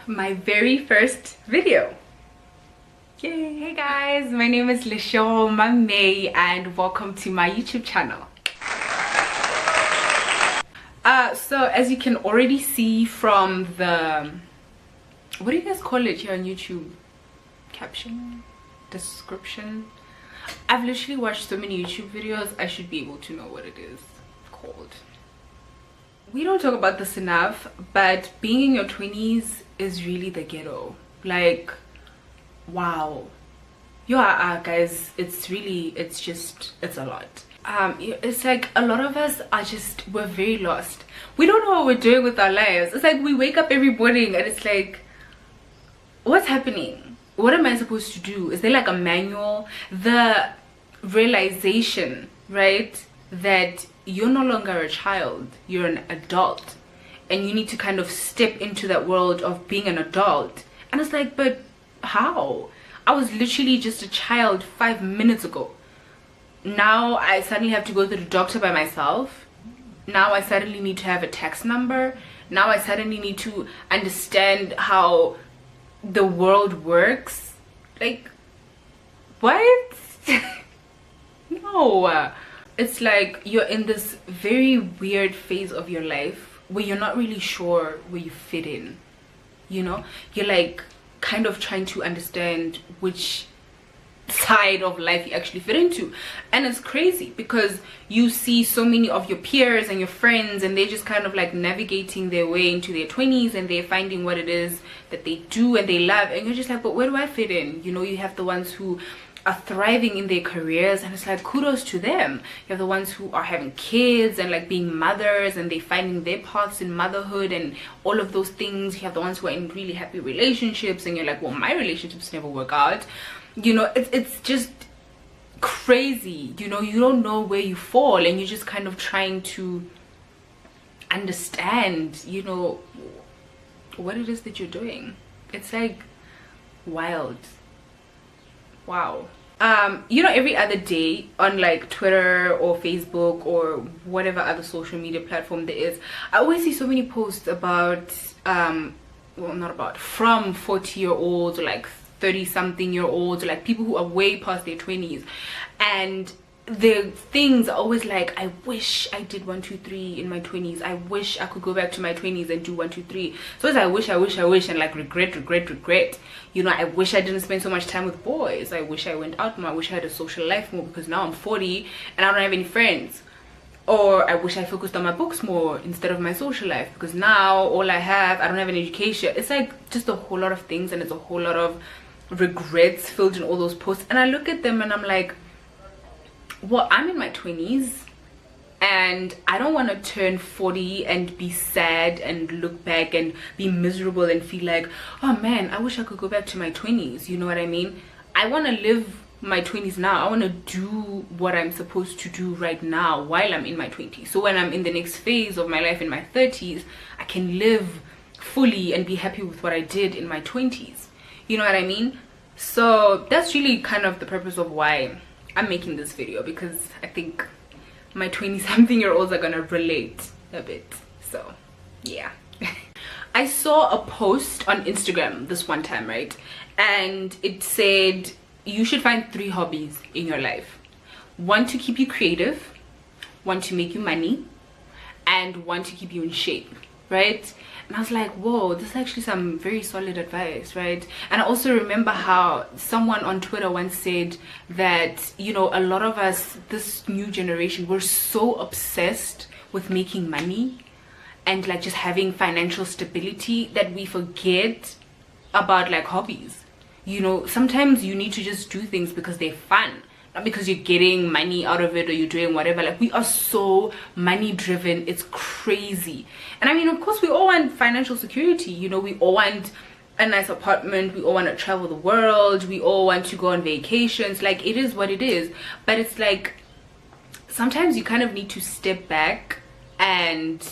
my very first video. Yay! Hey guys, my name is Lisho May and welcome to my YouTube channel. So as you can already see from the, what do you guys call it here on YouTube? Caption? Description? I've literally watched so many YouTube videos, I should be able to know what it is called. We don't talk about this enough, but being in your 20s is really the ghetto. Like, wow. Yeah, guys, it's a lot. It's like a lot of us are we're very lost. We don't know what we're doing with our lives. It's like we wake up every morning and it's like, what's happening? What am I supposed to do? Is there like a manual? The realization, right, that you're no longer a child, you're an adult, and you need to kind of step into that world of being an adult. And it's like, but how? I was literally just a child 5 minutes ago. Now I suddenly have to go to the doctor by myself. Now I suddenly need to have a tax number. Now I suddenly need to understand how the world works. Like, what? No. It's like you're in this very weird phase of your life where you're not really sure where you fit in. You know, you're like kind of trying to understand which side of life you actually fit into. And it's crazy because you see so many of your peers and your friends and they're just kind of like navigating their way into their 20s and they're finding what it is that they do and they love, and you're just like, but where do I fit in? You know, you have the ones who are thriving in their careers and it's like, kudos to them. You have the ones who are having kids and like being mothers and they're finding their paths in motherhood and all of those things. You have the ones who are in really happy relationships and you're like, well, my relationships never work out. You know, it's just crazy. You know, you don't know where you fall and you're just kind of trying to understand, you know, what it is that you're doing. It's like wild. Wow. You know, every other day on like Twitter or Facebook or whatever other social media platform there is, I always see so many posts about well, not about, from 40-year-olds or like 30-something-year-olds or like people who are way past their 20s, and the things are always like, I wish I did 1 2 3 in my 20s. I wish I could go back to my 20s and do 1 2 3. So it's I wish and like regret. You know, I wish I didn't spend so much time with boys. I wish I went out more. I wish I had a social life more because now I'm 40 and I don't have any friends. Or I wish I focused on my books more instead of my social life because now all I don't have an education. It's like just a whole lot of things, and it's a whole lot of regrets filled in all those posts. And I look at them and I'm like, well, I'm in my 20s and I don't want to turn 40 and be sad and look back and be miserable and feel like, oh man, I wish I could go back to my 20s. You know what I mean? I want to live my 20s now. I want to do what I'm supposed to do right now while I'm in my 20s. So when I'm in the next phase of my life in my 30s, I can live fully and be happy with what I did in my 20s. You know what I mean? So that's really kind of the purpose of why I'm making this video, because I think my 20-something-year-olds are gonna relate a bit. So yeah. I saw a post on Instagram this one time, right? And it said you should find 3 hobbies in your life. 1 to keep you creative, 1 to make you money, and 1 to keep you in shape, right? And I was like, whoa, this is actually some very solid advice, right? And I also remember how someone on Twitter once said that, you know, a lot of us, this new generation, we're so obsessed with making money and like just having financial stability that we forget about like hobbies. You know, sometimes you need to just do things because they're fun, not because you're getting money out of it or you're doing whatever. Like, we are so money driven, it's crazy. And I mean, of course we all want financial security, you know, we all want a nice apartment, we all want to travel the world, we all want to go on vacations. Like, it is what it is. But it's like sometimes you kind of need to step back and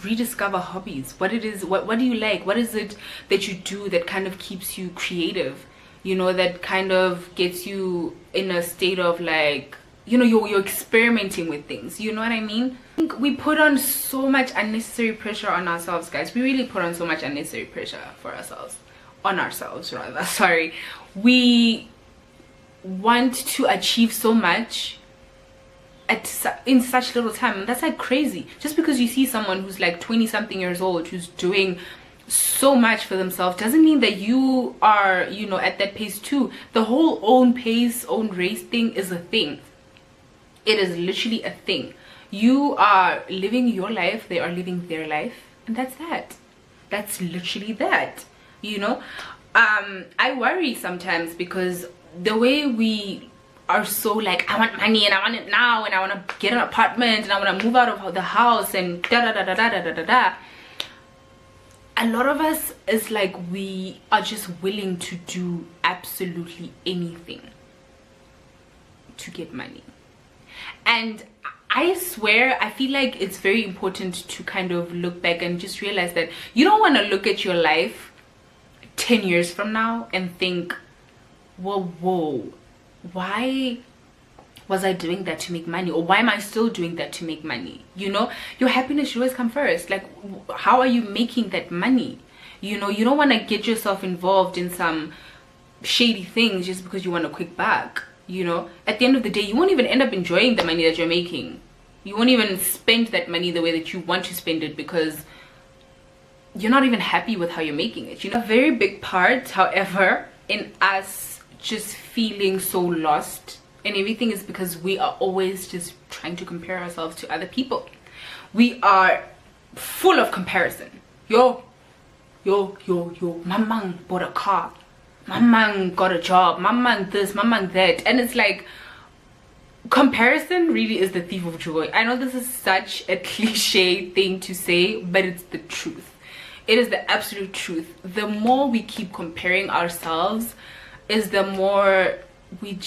rediscover hobbies. What it is, what do you like? What is it that you do that kind of keeps you creative, you know, that kind of gets you in a state of like, you know, you're experimenting with things, you know what I mean? I think we put on so much unnecessary pressure on ourselves, guys. We really put on so much unnecessary pressure for ourselves, on ourselves rather, sorry. We want to achieve so much in such little time, and that's like crazy. Just because you see someone who's like 20 something years old who's doing so much for themselves doesn't mean that you are, you know, at that pace too. The whole own pace, own race thing is a thing. It is literally a thing. You are living your life, they are living their life, and that's literally that, you know. I worry sometimes because the way we are so like, I want money and I want it now and I want to get an apartment and I want to move out of the house and da da da da da da da da. A lot of us is like, we are just willing to do absolutely anything to get money. And I swear, I feel like it's very important to kind of look back and just realize that you don't want to look at your life 10 years from now and think, well, whoa, why was I doing that to make money? Or why am I still doing that to make money? You know, your happiness should always come first. Like, how are you making that money? You know, you don't want to get yourself involved in some shady things just because you want a quick buck. You know, at the end of the day, you won't even end up enjoying the money that you're making. You won't even spend that money the way that you want to spend it because you're not even happy with how you're making it. You know, a very big part, however, in us just feeling so lost and everything is because we are always just trying to compare ourselves to other people. We are full of comparison. Yo, my man bought a car, my man got a job, my man this, my man that, and it's like, comparison really is the thief of joy. I know this is such a cliche thing to say, but it's the truth. It is the absolute truth. The more we keep comparing ourselves is the more we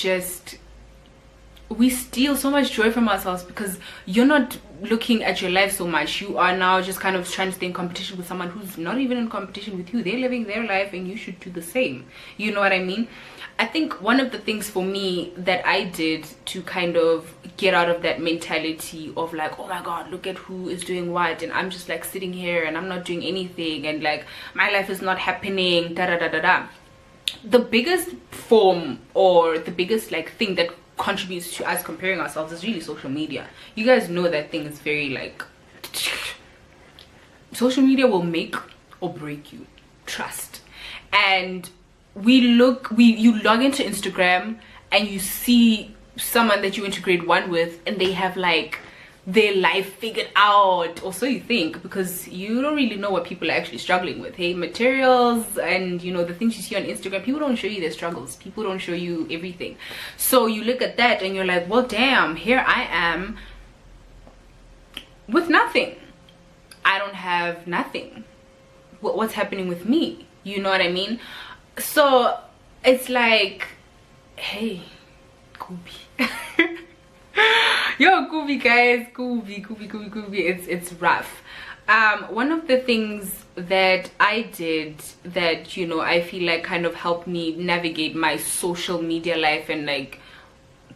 steal so much joy from ourselves, because you're not looking at your life so much. You are now just kind of trying to stay in competition with someone who's not even in competition with you. They're living their life and you should do the same. You know what I mean? I think one of the things for me that I did to kind of get out of that mentality of like, oh my god, look at who is doing what, and I'm just like sitting here and I'm not doing anything, and like my life is not happening, da da da da da. The biggest form, or the biggest like thing that contributes to us comparing ourselves is really social media. You guys know that thing is very like, social media will make or break you, trust. And you log into Instagram and you see someone that you went to grade 1 with and they have like their life figured out, or so you think, because you don't really know what people are actually struggling with. Hey, materials and, you know, the things you see on Instagram, people don't show you their struggles, people don't show you everything. So you look at that and you're like, well damn, here I am with nothing. I don't have nothing. What's happening with me? You know what I mean? So it's like, hey, Kubi. Yo, Kubi guys, Kubi, it's rough. One of the things that I did that, you know, I feel like kind of helped me navigate my social media life and like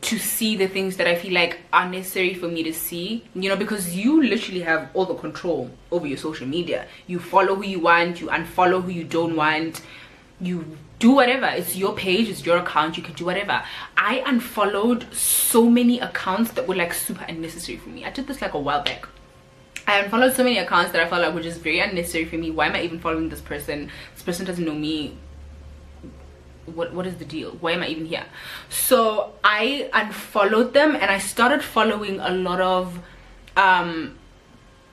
to see the things that I feel like are necessary for me to see, you know, because you literally have all the control over your social media. You follow who you want, you unfollow who you don't want, you do whatever. It's your page, it's your account, you can do whatever. I unfollowed so many accounts that were like super unnecessary for me. I did this like a while back. I unfollowed so many accounts that I felt like were just very unnecessary for me. Why am I even following this person? This person doesn't know me. What is the deal? Why am I even here? So I unfollowed them and I started following a lot of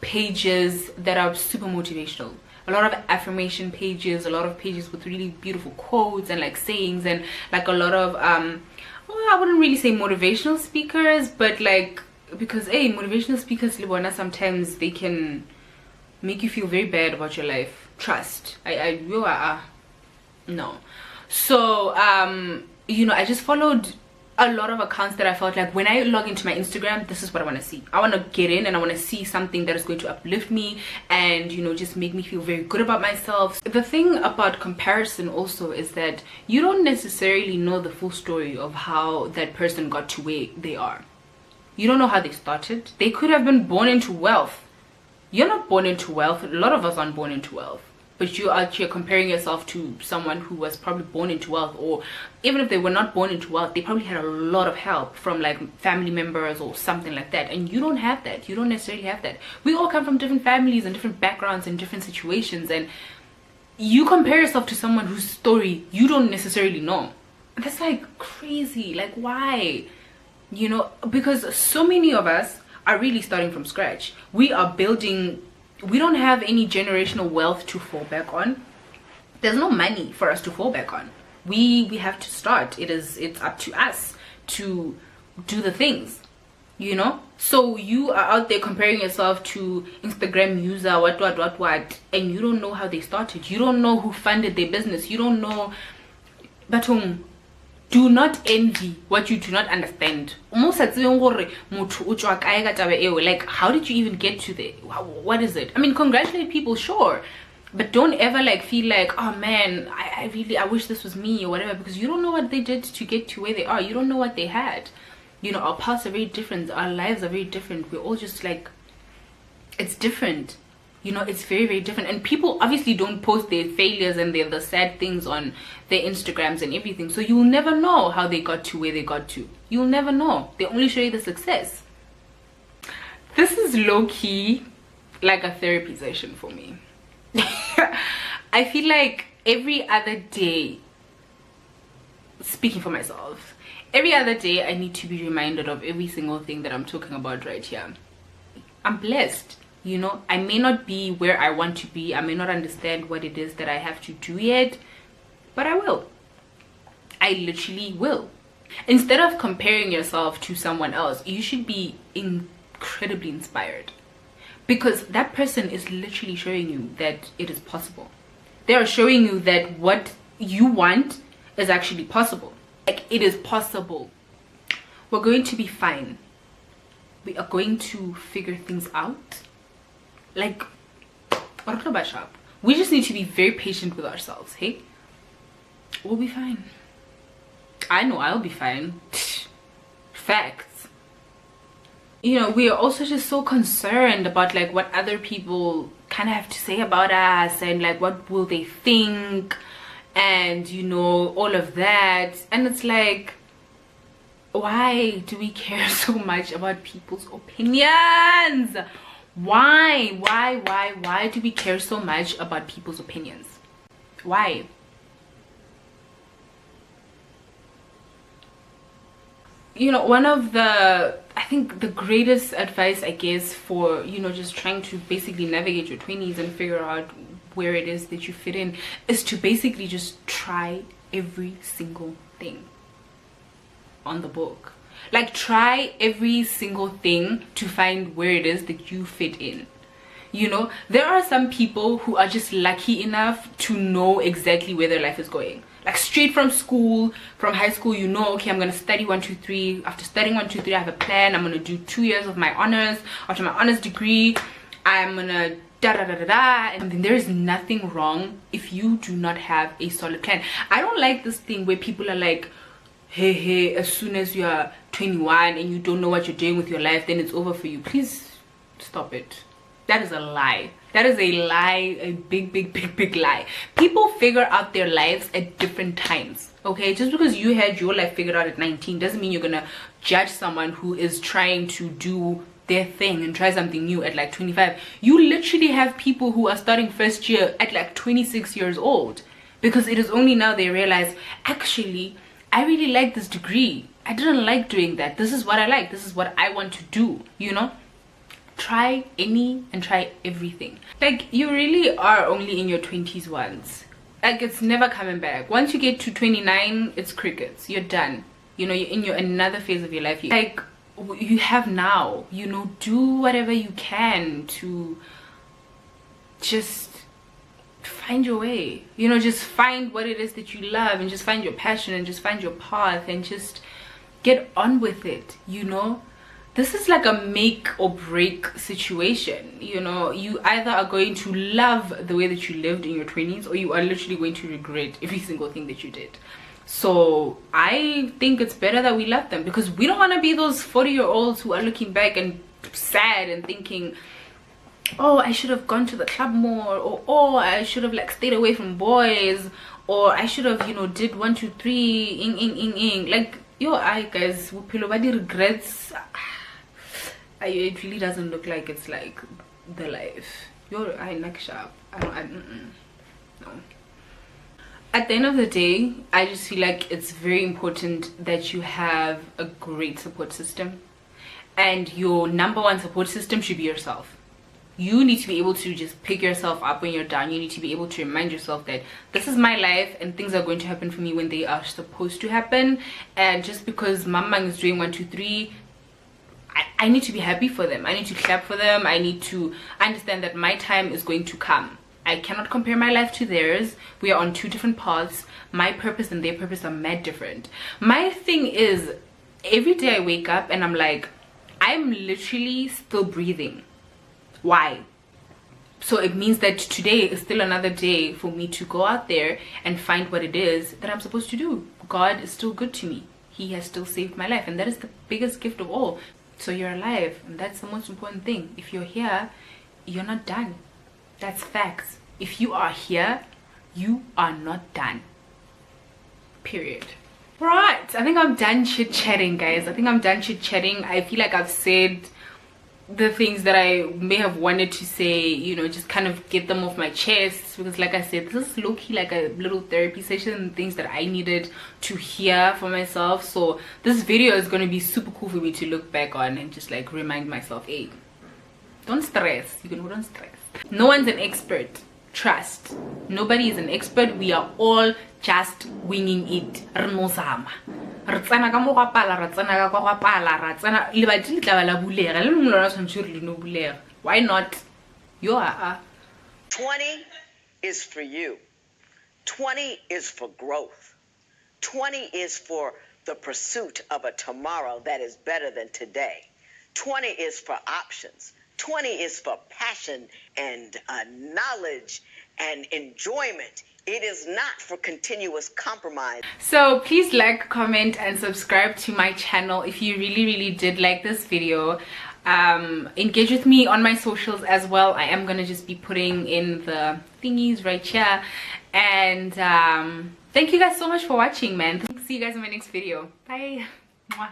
pages that are super motivational, a lot of affirmation pages, a lot of pages with really beautiful quotes and like sayings, and like a lot of well, I wouldn't really say motivational speakers, but like, because hey, motivational speakers, Libona, sometimes they can make you feel very bad about your life. Trust. No. So you know, I just followed a lot of accounts that I felt like when I log into my Instagram, this is what I want to see. I want to get in and I want to see something that is going to uplift me and, you know, just make me feel very good about myself. The thing about comparison also is that you don't necessarily know the full story of how that person got to where they are. You don't know how they started. They could have been born into wealth. You're not born into wealth. A lot of us aren't born into wealth. But you are here comparing yourself to someone who was probably born into wealth, or even if they were not born into wealth, they probably had a lot of help from like family members or something like that. And you don't have that. You don't necessarily have that. We all come from different families and different backgrounds and different situations, and you compare yourself to someone whose story you don't necessarily know. That's like crazy. Like, why? You know, because so many of us are really starting from scratch. We are building. We don't have any generational wealth to fall back on. There's no money for us to fall back on. We have to start. It's up to us to do the things, you know. So you are out there comparing yourself to Instagram user, what, and you don't know how they started. You don't know who funded their business. You don't know. But do not envy what you do not understand. Like, how did you even get to there? What is it? I mean, congratulate people, sure, but don't ever like feel like, oh man, I wish this was me or whatever, because you don't know what they did to get to where they are. You don't know what they had. You know, our paths are very different. Our lives are very different. We're all just like, it's different. You know, it's very, very different. And people obviously don't post their failures and the sad things on their Instagrams and everything. So you'll never know how they got to where they got to. You'll never know. They only show you the success. This is low-key like a therapy session for me. I feel like every other day, speaking for myself, every other day I need to be reminded of every single thing that I'm talking about right here. I'm blessed. You know, I may not be where I want to be. I may not understand what it is that I have to do yet, but I will. I literally will. Instead of comparing yourself to someone else, you should be incredibly inspired, because that person is literally showing you that it is possible. They are showing you that what you want is actually possible. Like, it is possible. We're going to be fine. We are going to figure things out. Like, we just need to be very patient with ourselves. Hey, we'll be fine. I know I'll be fine. Facts. You know, we are also just so concerned about like what other people kind of have to say about us, and like what will they think, and you know, all of that. And it's like, why do we care so much about people's opinions? Why do we care so much about people's opinions? Why? You know, one of the, I think the greatest advice, I guess, for, you know, just trying to basically navigate your 20s and figure out where it is that you fit in, is to basically just try every single thing on the book. Like, try every single thing to find where it is that you fit in. You know, there are some people who are just lucky enough to know exactly where their life is going. Like, straight from school, from high school, you know, okay, I'm gonna study 1 2 3. After studying 1 2 3, I have a plan. I'm gonna do 2 years of my honors. After my honors degree, I'm gonna and then there is nothing wrong if you do not have a solid plan. I don't like this thing where people are like, hey, as soon as you are 21 and you don't know what you're doing with your life, then it's over for you. Please stop it. That is a lie. That is a lie, a big lie. People figure out their lives at different times, okay? Just because you had your life figured out at 19 doesn't mean you're gonna judge someone who is trying to do their thing and try something new at like 25. You literally have people who are starting first year at like 26 years old, because it is only now they realize, actually, I really like this degree. I didn't like doing that. This is what I like. This is what I want to do, you know? Try any and try everything. Like, you really are only in your 20s once. Like, it's never coming back. Once you get to 29, it's crickets. You're done. You know, you're in your another phase of your life. Like, you have now, you know, do whatever you can to just find your way, you know, just find what it is that you love, and just find your passion, and just find your path, and just get on with it. You know, this is like a make or break situation. You know, you either are going to love the way that you lived in your 20s, or you are literally going to regret every single thing that you did. So I think it's better that we left them, because we don't want to be those 40-year-olds who are looking back and sad and thinking, oh, I should have gone to the club more, or oh, I should have like stayed away from boys, or I should have, you know, did 1 2 3 ing. Like, yo, I guys, Pilobadi regrets. It really doesn't look like it's like the life. Yo, I like sharp. No. At the end of the day, I just feel like it's very important that you have a great support system, and your number one support system should be yourself. You need to be able to just pick yourself up when you're down. You need to be able to remind yourself that this is my life and things are going to happen for me when they are supposed to happen. And just because mama is doing 1 2 3, I need to be happy for them. I need to clap for them. I need to understand that my time is going to come. I cannot compare my life to theirs. We are on 2 different paths. My purpose and their purpose are mad different. My thing is, every day I wake up and I'm like, I'm literally still breathing. Why? So it means that today is still another day for me to go out there and find what it is that I'm supposed to do. God is still good to me. He has still saved my life, and that is the biggest gift of all. So you're alive, and that's the most important thing. If you're here, you're not done. That's facts. If you are here, you are not done. Period. Right, I think I'm done chit-chatting, guys. I think I'm done chit-chatting. I feel like I've said the things that I may have wanted to say, you know, just kind of get them off my chest, because like I said, this is low-key like a little therapy session, things that I needed to hear for myself. So this video is going to be super cool for me to look back on and just like remind myself, hey, don't stress. You know, don't stress. No one's an expert. Trust. Nobody is an expert. We are all just winging it. Why not? You are. 20 is for you. 20 is for growth. 20 is for the pursuit of a tomorrow that is better than today. 20 is for options. 20 is for passion and knowledge and enjoyment. It is not for continuous compromise. So please like, comment, and subscribe to my channel if you really did like this video. Engage with me on my socials as well. I am gonna just be putting in the thingies right here. And thank you guys so much for watching, man. See you guys in my next video. Bye. Mwah.